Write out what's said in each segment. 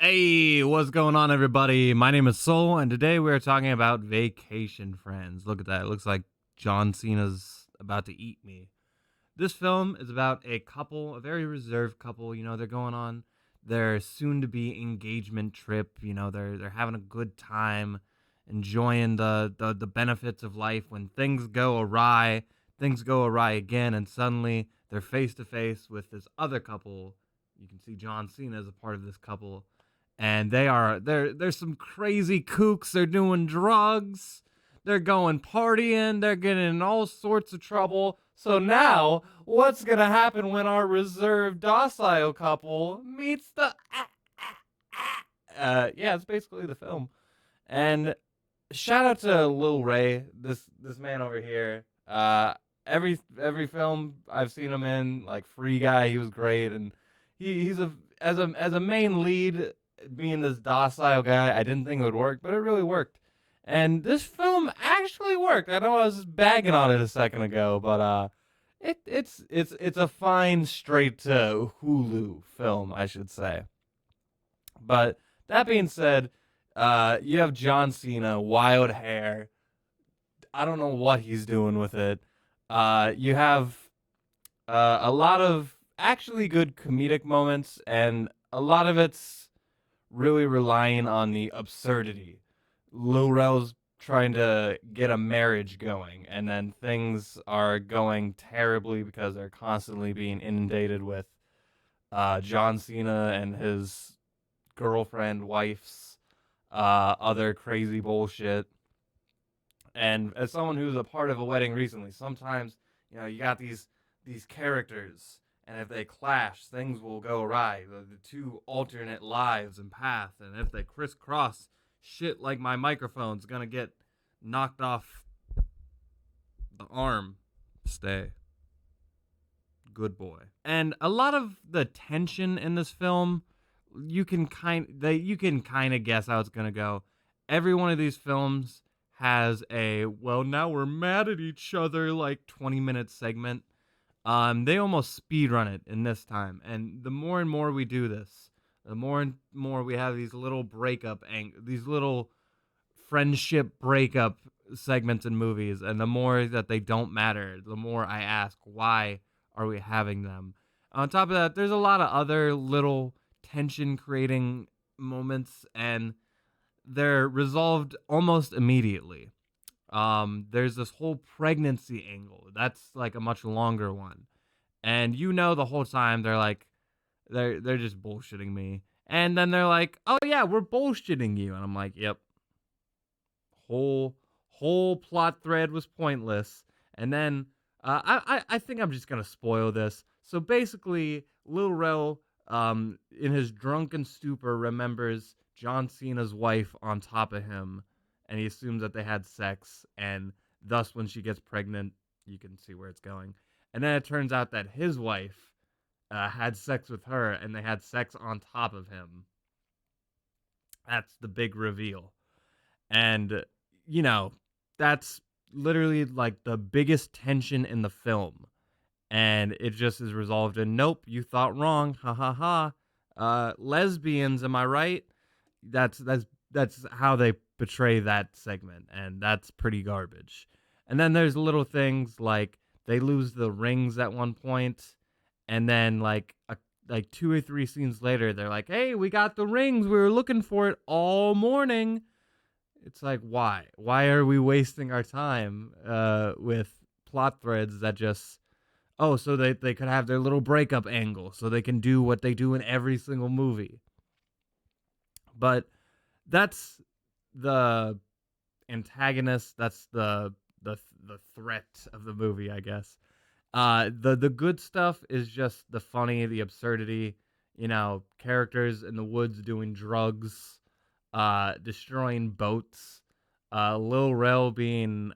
Hey, what's going on, everybody? My name is Soul, and today we're talking about Vacation Friends. Look at that. It looks like John Cena's about to eat me. This film is about a couple, a very reserved couple. They're going on their soon to be engagement trip. They're having a good time, enjoying the benefits of life. When things go awry again, and suddenly they're face to face with this other couple. You can see John Cena as a part of this couple, and there's some crazy kooks. They're doing drugs, they're going partying, they're getting in all sorts of trouble. So now, what's gonna happen when our reserved docile couple meets the yeah, it's basically the film. And shout out to Lil Ray, this man over here. Every film I've seen him in, like Free Guy, he was great, and he's a as a main lead, being this docile guy. I didn't think it would work, but it really worked. And this film actually worked. I know I was bagging on it a second ago, but it's a fine straight to Hulu film, I should say. But that being said, you have John Cena, wild hair. I don't know what he's doing with it. You have a lot of actually good comedic moments, and a lot of it's really relying on the absurdity. Lil Rel's trying to get a marriage going, and then things are going terribly because they're constantly being inundated with John Cena and his girlfriend, wife's other crazy bullshit. And as someone who's a part of a wedding recently, sometimes you got these characters, and if they clash, things will go awry. The two alternate lives and paths, and if they crisscross, shit like my microphone's gonna get knocked off the arm. Stay. Good boy. And a lot of the tension in this film, you can kind of guess how it's gonna go. Every one of these films has a, well, now we're mad at each other, like 20-minute segment. They almost speed run it in this time, and the more and more we do this, the more and more we have these little these little friendship breakup segments in movies, and the more that they don't matter, the more I ask, why are we having them? On top of that, there's a lot of other little tension creating moments, and they're resolved almost immediately. There's this whole pregnancy angle. That's like a much longer one. And the whole time they're just bullshitting me. And then they're like, "Oh yeah, we're bullshitting you." And I'm like, "Yep." Whole plot thread was pointless. And then I think I'm just gonna spoil this. So basically, Lil Rel, in his drunken stupor, remembers John Cena's wife on top of him, and he assumes that they had sex, and thus, when she gets pregnant, you can see where it's going. And then it turns out that his wife had sex with her, and they had sex on top of him. That's the big reveal. And, you know, that's literally like the biggest tension in the film. And it just is resolved in, nope, you thought wrong. Ha ha ha. Lesbians, am I right? That's how they portray that segment, and that's pretty garbage. And then there's little things like they lose the rings at one point, and then like two or three scenes later, they're like, "Hey, we got the rings. We were looking for it all morning." It's like, why? Why are we wasting our time with plot threads that just, oh, so they could have their little breakup angle so they can do what they do in every single movie. But that's the antagonist. That's the threat of the movie, I guess. The good stuff is just the funny, the absurdity. Characters in the woods doing drugs, destroying boats, Lil Rel being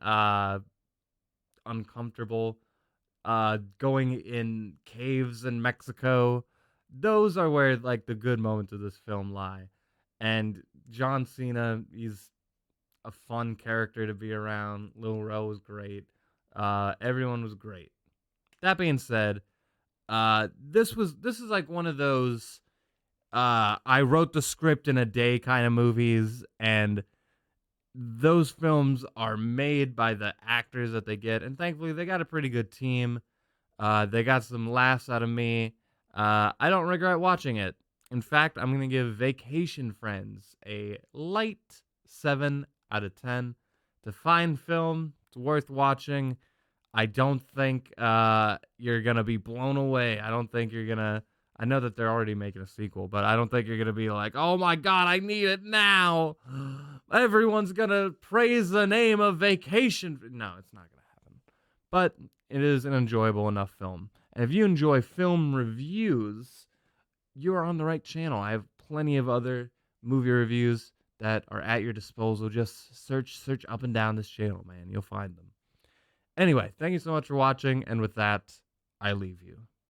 uncomfortable, going in caves in Mexico. Those are where like the good moments of this film lie. And John Cena, he's a fun character to be around. Lil Rel was great. Everyone was great. That being said, this is like one of those. I wrote the script in a day kind of movies, and those films are made by the actors that they get, and thankfully they got a pretty good team. They got some laughs out of me. I don't regret watching it. In fact, I'm going to give Vacation Friends a light 7 out of 10. It's a fine film. It's worth watching. I don't think you're going to be blown away. I don't think you're going to. I know that they're already making a sequel, but I don't think you're going to be like, oh my God, I need it now. Everyone's going to praise the name of Vacation. No, it's not going to happen. But it is an enjoyable enough film. And if you enjoy film reviews, you are on the right channel. I have plenty of other movie reviews that are at your disposal. Just search up and down this channel, man. You'll find them. Anyway, thank you so much for watching. And with that, I leave you.